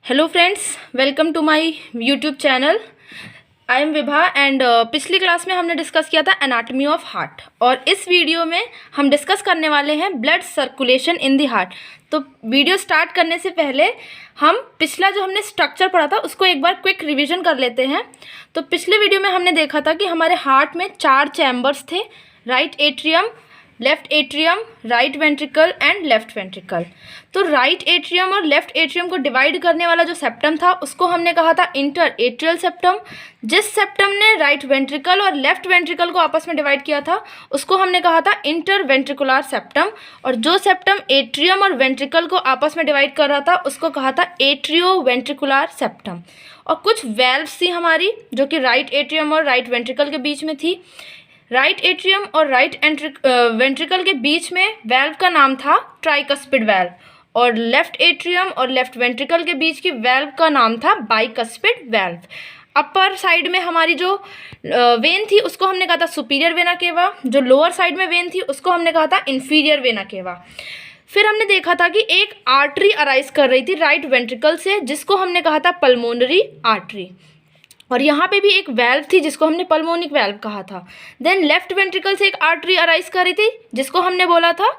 Hello friends, welcome to my YouTube channel. I am Vibha and पिछली class में हमने discuss किया था एनाटॉमी ऑफ हार्ट और इस वीडियो में हम डिस्कस करने वाले हैं blood circulation in the heart. तो वीडियो स्टार्ट करने से पहले हम पिछला जो हमने स्ट्रक्चर पढ़ा था उसको एक बार क्विक रिवीजन कर लेते हैं। तो पिछले वीडियो में हमने देखा था कि हमारे हार्ट में 4 चैम्बर्स थे, right atrium, left atrium, right ventricle and left ventricle. तो राइट एट्रियम और लेफ्ट एट्रियम को डिवाइड करने वाला जो सेप्टम था उसको हमने कहा था इंटर एट्रियल सेप्टम। जिस सेप्टम ने राइट वेंट्रिकल और लेफ्ट वेंट्रिकल को आपस में डिवाइड किया था उसको हमने कहा था इंटर वेंट्रिकुलर सेप्टम, और जो सेप्टम एट्रियम और वेंट्रिकल को आपस में डिवाइड कर रहा था उसको कहा था एट्रियो वेंट्रिकुलर सेप्टम। और कुछ वेल्व्स थी हमारी जो कि राइट एट्रियम और राइट वेंट्रिकल के बीच में थी। राइट एट्रियम और राइट वेंट्रिकल के बीच में वेल्व का नाम था ट्राइकस्पिड वेल्व, और लेफ्ट एट्रियम और लेफ्ट वेंट्रिकल के बीच की वेल्व का नाम था बाइकस्पिड वेल्व। अपर साइड में हमारी जो वेन थी उसको हमने कहा था सुपीरियर वेना केवा, जो लोअर साइड में वेन थी उसको हमने कहा था इन्फीरियर वेना केवा। फिर हमने देखा था कि एक आर्टरी अराइज कर रही थी राइट वेंट्रिकल से जिसको हमने कहा था पल्मोनरी आर्टरी, और यहाँ पे भी एक वेल्व थी जिसको हमने पल्मोनिक वेल्व कहा था। देन लेफ्ट वेंट्रिकल से एक आर्टरी अराइज कर रही थी जिसको हमने बोला था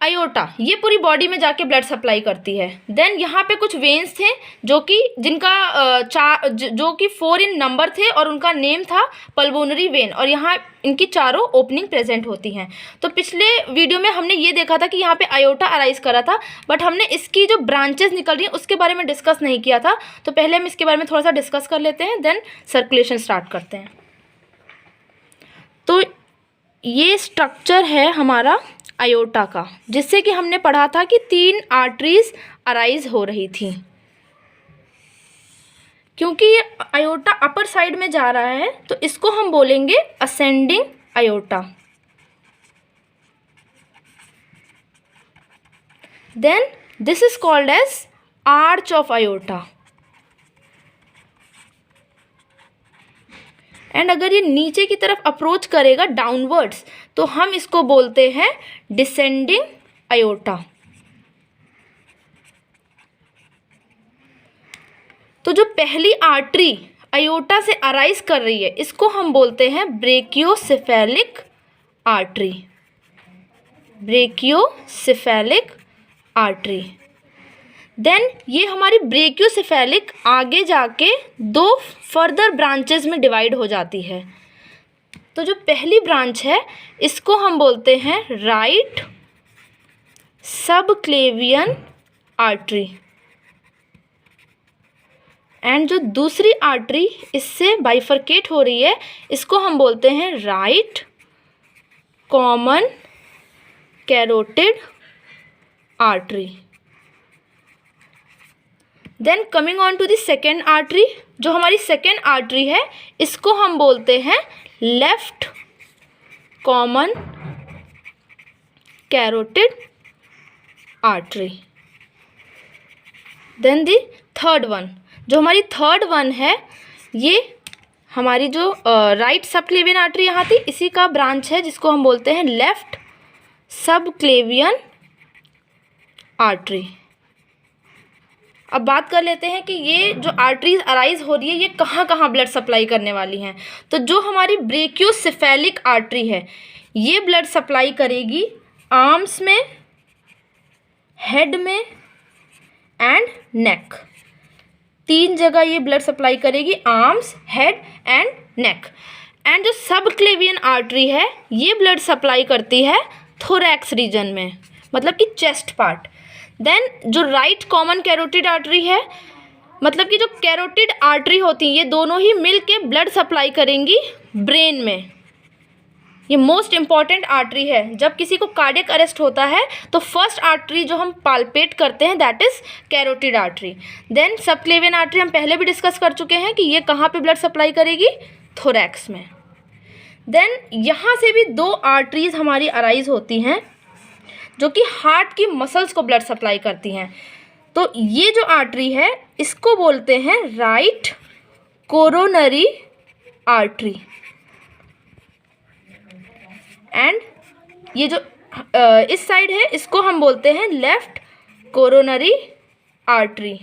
आयोटा, ये पूरी बॉडी में जाके ब्लड सप्लाई करती है। देन यहाँ पे कुछ वेन्स थे जो कि जो कि 4 इन नंबर थे और उनका नेम था पल्मोनरी वेन, और यहाँ इनकी चारों ओपनिंग प्रेजेंट होती हैं। तो पिछले वीडियो में हमने ये देखा था कि यहाँ पे आयोटा अराइज करा था, बट हमने इसकी जो ब्रांचेस निकल रही हैं उसके बारे में डिस्कस नहीं किया था। तो पहले हम इसके बारे में थोड़ा सा डिस्कस कर लेते हैं, देन सर्कुलेशन स्टार्ट करते हैं। तो ये स्ट्रक्चर है हमारा आयोटा का, जिससे कि हमने पढ़ा था कि 3 आर्टरीज अराइज हो रही थी। क्योंकि ये आयोटा अपर साइड में जा रहा है तो इसको हम बोलेंगे ascending aorta. Then this is called as arch of aorta. And अगर ये नीचे की तरफ अप्रोच करेगा डाउनवर्ड्स तो हम इसको बोलते हैं डिसेंडिंग आयोटा। तो जो पहली आर्टरी आयोटा से अराइज कर रही है इसको हम बोलते हैं brachiocephalic artery, brachiocephalic artery. Then ये हमारी ब्रेकियोसेफेलिक आगे जाके 2 फर्दर ब्रांचेस में डिवाइड हो जाती है। तो जो पहली ब्रांच है इसको हम बोलते हैं राइट सबक्लेवियन आर्टरी, एंड जो दूसरी आर्टरी इससे बाइफरकेट हो रही है इसको हम बोलते हैं right common carotid artery. Then coming on to the second artery, जो हमारी सेकेंड आर्टरी है इसको हम बोलते हैं left common carotid artery. Then the third one, जो हमारी थर्ड वन है ये हमारी जो राइट सबक्लेवियन आर्टरी यहाँ थी इसी का ब्रांच है जिसको हम बोलते हैं लेफ्ट सबक्लेवियन आर्टरी। अब बात कर लेते हैं कि ये जो आर्टरीज अराइज हो रही है ये कहाँ कहाँ ब्लड सप्लाई करने वाली हैं। तो जो हमारी ब्रेकियोसेफेलिक आर्टरी है ये ब्लड सप्लाई करेगी आर्म्स में, हेड में एंड नेक। 3 जगह ये ब्लड सप्लाई करेगी, arms, head and neck. And जो सबक्लेवियन आर्टरी है ये ब्लड सप्लाई करती है थोरैक्स रीजन में, मतलब कि चेस्ट पार्ट। देन जो राइट कॉमन कैरोटिड आर्टरी है, मतलब कि जो कैरोटिड आर्टरी होती है ये दोनों ही मिल के ब्लड सप्लाई करेंगी ब्रेन में। ये मोस्ट इम्पॉर्टेंट आर्टरी है। जब किसी को कार्डियक अरेस्ट होता है तो फर्स्ट आर्टरी जो हम पाल्पेट करते हैं that is carotid artery. Then subclavian artery हम पहले भी डिस्कस कर चुके हैं कि ये कहाँ पे ब्लड सप्लाई करेगी, थोरैक्स में। देन यहाँ से भी 2 आर्टरीज हमारी अराइज होती हैं जो कि हार्ट की मसल्स को ब्लड सप्लाई करती हैं। तो ये जो आर्टरी है इसको बोलते हैं राइट कोरोनरी आर्टरी, एंड ये जो इस साइड है इसको हम बोलते हैं लेफ्ट कोरोनरी आर्टरी।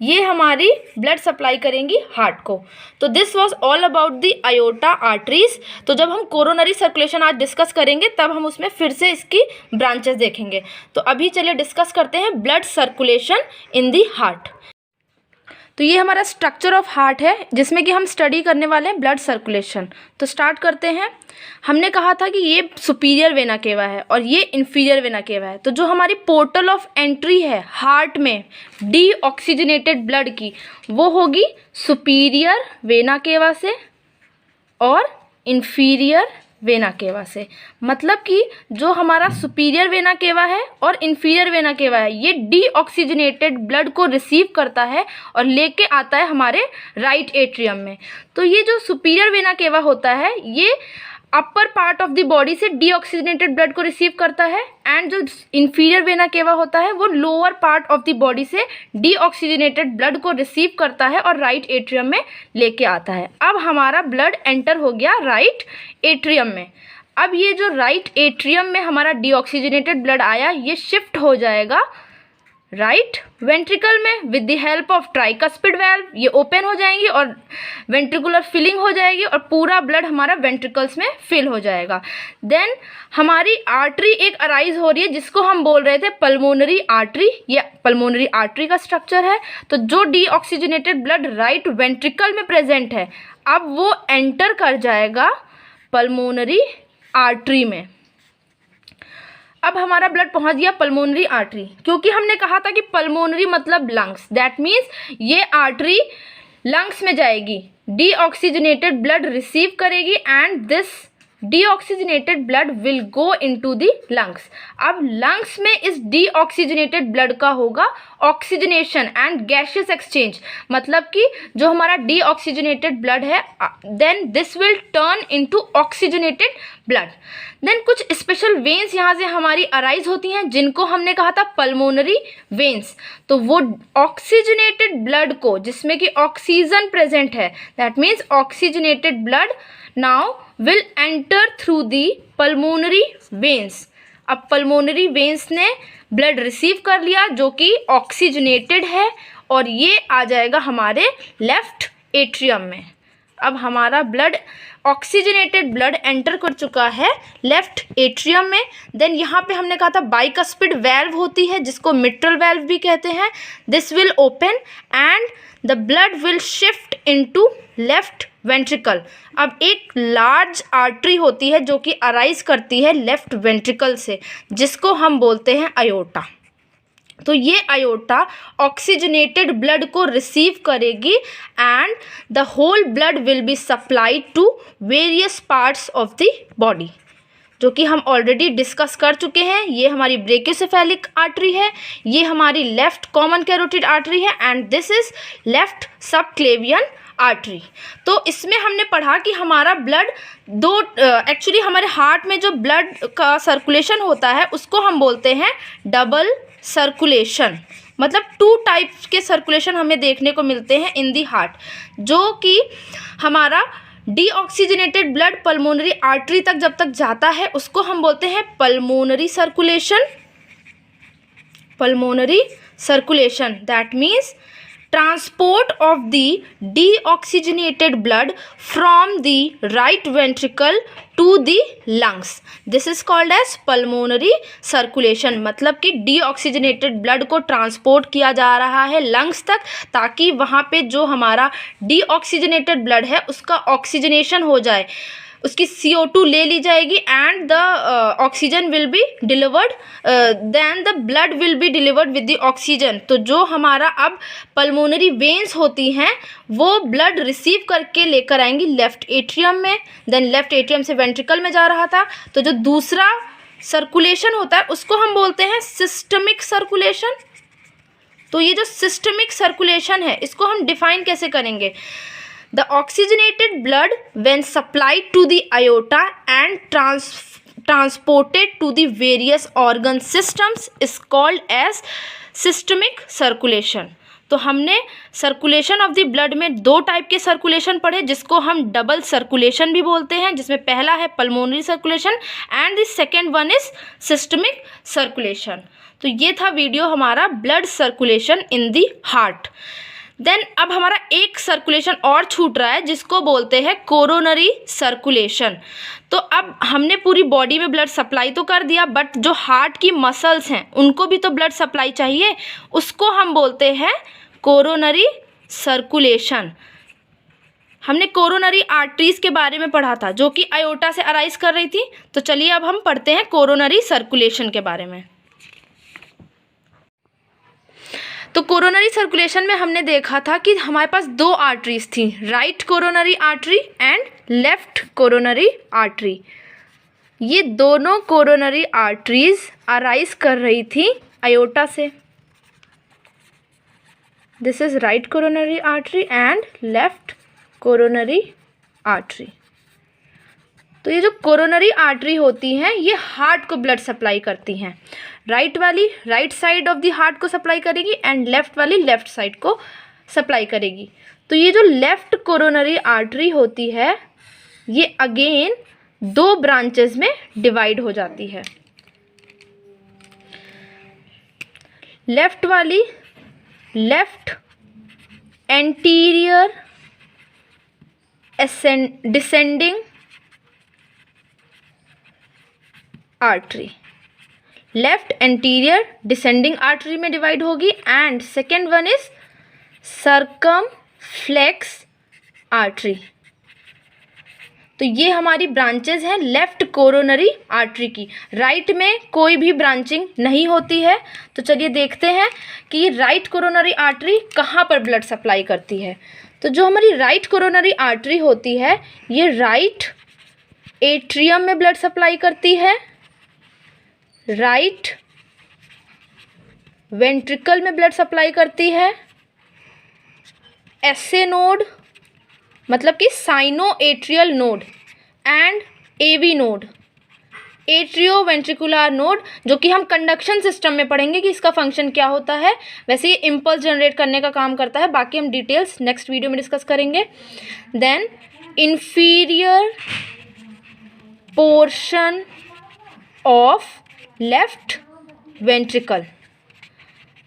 ये हमारी ब्लड सप्लाई करेंगी हार्ट को। तो this was all about the iota arteries. तो जब हम कोरोनरी सर्कुलेशन आज डिस्कस करेंगे तब हम उसमें फिर से इसकी ब्रांचेस देखेंगे। तो अभी चलिए डिस्कस करते हैं blood circulation in the heart. तो ये हमारा स्ट्रक्चर ऑफ हार्ट है जिसमें कि हम स्टडी करने वाले हैं ब्लड सर्कुलेशन। तो स्टार्ट करते हैं। हमने कहा था कि ये सुपीरियर वेना केवा है और ये इन्फीरियर वेना केवा है। तो जो हमारी पोर्टल ऑफ एंट्री है हार्ट में डीऑक्सीजनेटेड ब्लड की, वो होगी सुपीरियर वेना केवा से और इन्फीरियर वेना केवा से। मतलब कि जो हमारा सुपीरियर वेना केवा है और इन्फीरियर वेना केवा है, ये डीऑक्सीजनेटेड ब्लड को रिसीव करता है और लेके आता है हमारे राइट एट्रियम में। तो ये जो सुपीरियर वेना केवा होता है ये upper part of the body से डीऑक्सीजनेटेड ब्लड को रिसीव करता है, एंड जो इन्फीरियर वेना केवा होता है वो lower part of the body से डीऑक्सीजनेटेड ब्लड को रिसीव करता है और राइट एट्रियम में लेके आता है। अब हमारा ब्लड एंटर हो गया राइट एट्रियम में। अब ये जो राइट एट्रियम में हमारा डीऑक्सीजनेटेड ब्लड आया, ये शिफ्ट हो जाएगा राइट वेंट्रिकल में with the help of tricuspid valve. ये ओपन हो जाएंगी और वेंट्रिकुलर फिलिंग हो जाएगी और पूरा ब्लड हमारा वेंट्रिकल्स में फिल हो जाएगा। देन हमारी आर्टरी एक अराइज हो रही है जिसको हम बोल रहे थे पल्मोनरी आर्टरी। ये पल्मोनरी आर्टरी का स्ट्रक्चर है। तो जो डीऑक्सीजनेटेड ब्लड राइट वेंट्रिकल में प्रेजेंट है, अब वो एंटर कर जाएगा पल्मोनरी आर्टरी में। अब हमारा ब्लड पहुंच गया पल्मोनरी आर्टरी, क्योंकि हमने कहा था कि पल्मोनरी मतलब लंग्स। दैट मीन्स ये आर्टरी लंग्स में जाएगी, डीऑक्सीजनेटेड ब्लड रिसीव करेगी and this deoxygenated blood will go into the lungs. अब लंग्स में इस डीऑक्सीजनेटेड ब्लड का होगा ऑक्सीजनेशन एंड गैसियस एक्सचेंज। मतलब कि जो हमारा डीऑक्सीजनेटेड ब्लड है then this will turn into oxygenated blood. Then कुछ स्पेशल वेन्स यहाँ से हमारी अराइज होती हैं जिनको हमने कहा था पल्मोनरी वेन्स। तो वो ऑक्सीजनेटेड ब्लड को, जिसमें कि ऑक्सीजन प्रेजेंट है, that means oxygenated blood now will enter through the pulmonary veins। अब पल्मोनरी वेन्स ने ब्लड रिसीव कर लिया जो कि ऑक्सीजनेटेड है और ये आ जाएगा हमारे लेफ्ट एट्रियम में। अब हमारा ब्लड ऑक्सीजनेटेड ब्लड एंटर कर चुका है लेफ्ट एट्रियम में। देन यहाँ पे हमने कहा था बाइकस्पिड वाल्व होती है जिसको मिट्रल वाल्व भी कहते हैं। This will open and the blood will shift into left ventricle. अब एक लार्ज आर्टरी होती है जो कि अराइज करती है लेफ्ट वेंट्रिकल से, जिसको हम बोलते हैं अयोटा। तो ये अयोटा ऑक्सीजनेटेड ब्लड को रिसीव करेगी and the whole blood will be supplied to various parts of the body, जो कि हम ऑलरेडी डिस्कस कर चुके हैं। ये हमारी ब्रेकियोसेफेलिक आर्टरी है, ये हमारी लेफ्ट कॉमन कैरोटिड आर्टरी है and this is left subclavian artery. तो इसमें हमने पढ़ा कि हमारा ब्लड दो एक्चुअली हमारे हार्ट में जो ब्लड का सर्कुलेशन होता है उसको हम बोलते हैं डबल सर्कुलेशन। मतलब टू टाइप्स के सर्कुलेशन हमें देखने को मिलते हैं इन दी हार्ट, जो कि हमारा डीऑक्सीजनेटेड ब्लड पल्मोनरी आर्टरी तक जब तक जाता है उसको हम बोलते हैं pulmonary circulation. Pulmonary circulation that means transport of the deoxygenated blood from the right ventricle to the lungs. This is called as pulmonary circulation। मतलब कि deoxygenated blood को ट्रांसपोर्ट किया जा रहा है लंग्स तक, ताकि वहाँ पे जो हमारा deoxygenated blood है उसका ऑक्सीजनेशन हो जाए, उसकी CO2 ले ली जाएगी and the oxygen will be delivered, then the blood will be delivered with the oxygen. तो जो हमारा अब पल्मोनरी वेन्स होती हैं वो ब्लड रिसीव करके लेकर आएंगी लेफ्ट एट्रियम में। देन लेफ्ट एट्रियम से वेंट्रिकल में जा रहा था। तो जो दूसरा सर्कुलेशन होता है उसको हम बोलते हैं सिस्टमिक सर्कुलेशन। तो ये जो सिस्टमिक सर्कुलेशन है इसको हम डिफाइन कैसे करेंगे? The oxygenated blood when supplied to the aorta and transported to the various organ systems is called as systemic circulation। तो हमने सर्कुलेशन ऑफ द ब्लड में दो टाइप के सर्कुलेशन पढ़े जिसको हम डबल सर्कुलेशन भी बोलते हैं, जिसमें पहला है pulmonary circulation and the second one is systemic circulation. तो ये था वीडियो हमारा blood circulation in the heart. Then अब हमारा एक सर्कुलेशन और छूट रहा है जिसको बोलते हैं कोरोनरी सर्कुलेशन। तो अब हमने पूरी बॉडी में ब्लड सप्लाई तो कर दिया, बट जो हार्ट की मसल्स हैं उनको भी तो ब्लड सप्लाई चाहिए, उसको हम बोलते हैं कोरोनरी सर्कुलेशन। हमने कोरोनरी आर्टरीज के बारे में पढ़ा था जो कि आयोटा से अराइज कर रही थी। तो चलिए अब हम पढ़ते हैं कोरोनरी सर्कुलेशन के बारे में। तो कोरोनरी सर्कुलेशन में हमने देखा था कि हमारे पास दो आर्टरीज थी, right coronary artery and left coronary artery. ये दोनों कोरोनरी आर्टरीज अराइज कर रही थी आयोटा से। This is right coronary artery and left coronary artery. तो ये जो कोरोनरी आर्टरी होती हैं ये हार्ट को ब्लड सप्लाई करती हैं। राइट वाली right side of the heart को सप्लाई करेगी एंड लेफ्ट वाली लेफ्ट साइड को सप्लाई करेगी। तो ये जो लेफ्ट कोरोनरी आर्टरी होती है ये अगेन दो ब्रांचेस में डिवाइड हो जाती है। लेफ्ट वाली left anterior descending artery, left anterior descending artery में डिवाइड होगी and second one is circumflex artery. तो ये हमारी ब्रांचेज हैं लेफ्ट कोरोनरी आर्टरी की। राइट में कोई भी ब्रांचिंग नहीं होती है। तो चलिए देखते हैं कि राइट कोरोनरी आर्टरी कहाँ पर ब्लड सप्लाई करती है। तो जो हमारी राइट कोरोनरी आर्टरी होती है ये राइट एट्रियम में ब्लड सप्लाई करती है, राइट वेंट्रिकल में ब्लड सप्लाई करती है, एसए नोड मतलब कि sinoatrial node and AV node, atrioventricular node, जो कि हम कंडक्शन सिस्टम में पढ़ेंगे कि इसका फंक्शन क्या होता है। वैसे ये इम्पल्स जनरेट करने का काम करता है, बाकी हम डिटेल्स नेक्स्ट वीडियो में डिस्कस करेंगे। Then inferior portion of left ventricle.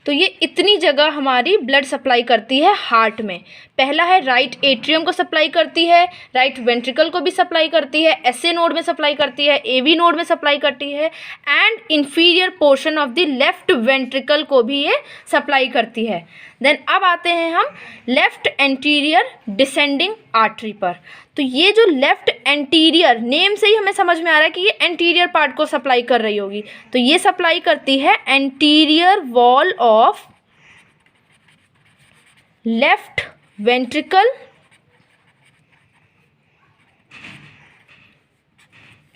तो ये इतनी जगह हमारी ब्लड सप्लाई करती है हार्ट में। पहला है राइट एट्रियम को सप्लाई करती है, राइट वेंट्रिकल को भी सप्लाई करती है, एसए नोड में सप्लाई करती है, एवी नोड में सप्लाई करती है and inferior portion of the left ventricle को भी ये सप्लाई करती है। देन अब आते हैं हम लेफ्ट एंटीरियर डिसेंडिंग आर्टरी पर। तो ये जो लेफ्ट एंटीरियर, नेम से ही हमें समझ में आ रहा है कि ये एंटीरियर पार्ट को सप्लाई कर रही होगी। तो ये सप्लाई करती है anterior wall of left ventricle,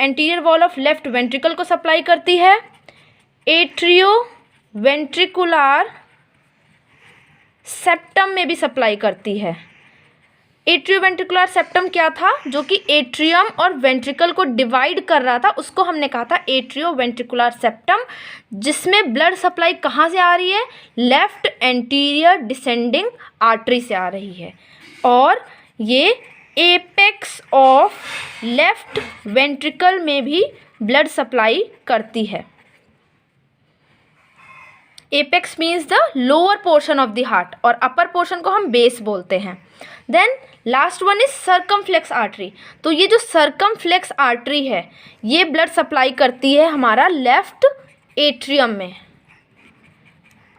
anterior wall of left ventricle को सप्लाई करती है, एट्रियो वेंट्रिकुलर सेप्टम में भी सप्लाई करती है। एट्रियोवेंट्रिकुलर सेप्टम क्या था, जो कि एट्रियम और वेंट्रिकल को डिवाइड कर रहा था, उसको हमने कहा था एट्रियोवेंट्रिकुलर सेप्टम, जिसमें ब्लड सप्लाई कहाँ से आ रही है, लेफ्ट एंटीरियर डिसेंडिंग आर्टरी से आ रही है। और ये एपेक्स ऑफ लेफ्ट वेंट्रिकल में भी ब्लड सप्लाई करती है। Apex means the lower portion of the heart और अपर पोर्शन को हम बेस बोलते हैं। Then last one is circumflex artery. तो ये जो सर्कमफ्लेक्स आर्टरी है ये ब्लड सप्लाई करती है हमारा लेफ्ट एट्रियम में।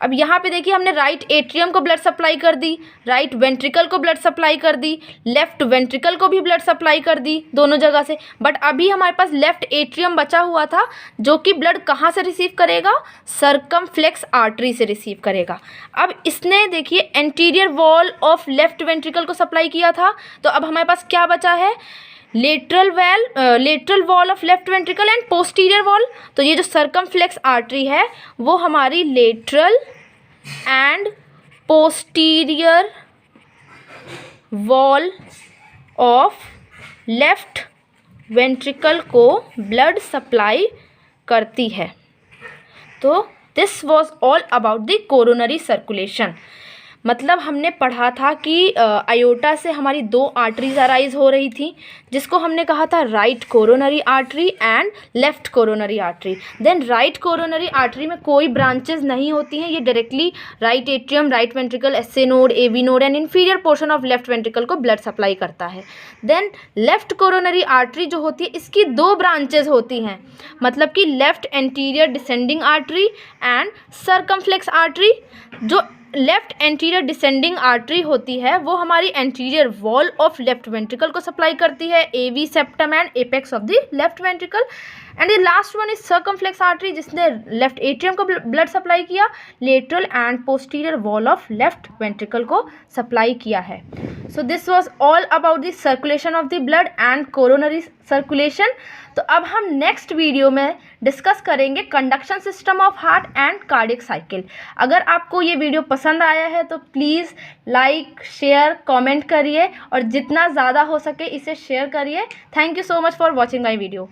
अब यहाँ पे देखिए हमने राइट एट्रियम को ब्लड सप्लाई कर दी, राइट वेंट्रिकल को ब्लड सप्लाई कर दी, लेफ्ट वेंट्रिकल को भी ब्लड सप्लाई कर दी दोनों जगह से। बट अभी हमारे पास लेफ्ट एट्रियम बचा हुआ था जो कि ब्लड कहाँ से रिसीव करेगा, सर्कमफ्लेक्स आर्टरी से रिसीव करेगा। अब इसने देखिए anterior wall of left ventricle को सप्लाई किया था, तो अब हमारे पास क्या बचा है, lateral wall of left ventricle and posterior wall. तो ये जो सर्कमफ्लेक्स आर्टरी है वो हमारी lateral and posterior wall of left ventricle को ब्लड सप्लाई करती है। तो this was all about the coronary circulation. मतलब हमने पढ़ा था कि आयोटा से हमारी 2 आर्टरीज अराइज हो रही थी, जिसको हमने कहा था right coronary artery and left coronary artery. Then right coronary artery में कोई ब्रांचेस नहीं होती हैं, ये directly right atrium, right ventricle, SA node, AV node and inferior portion of left ventricle को ब्लड सप्लाई करता है। देन लेफ्ट कोरोनरी आर्टरी जो होती है, इसकी 2 ब्रांचेज होती हैं, मतलब कि left anterior descending artery and circumflex artery. जो लेफ्ट एंटीरियर डिसेंडिंग आर्टरी होती है वो हमारी anterior wall of left ventricle को सप्लाई करती है, AV septum and apex of the left ventricle. And the last one is circumflex artery, जिसने left atrium को ब्लड सप्लाई किया, lateral and posterior wall of left ventricle को supply किया है। So this was all about the circulation of the blood and coronary circulation. तो अब हम next video में डिस्कस करेंगे conduction system of heart and cardiac cycle. अगर आपको ये वीडियो पसंद आया है तो प्लीज़ लाइक, शेयर, कमेंट करिए और जितना ज़्यादा हो सके इसे शेयर करिए। Thank you so much for watching my video.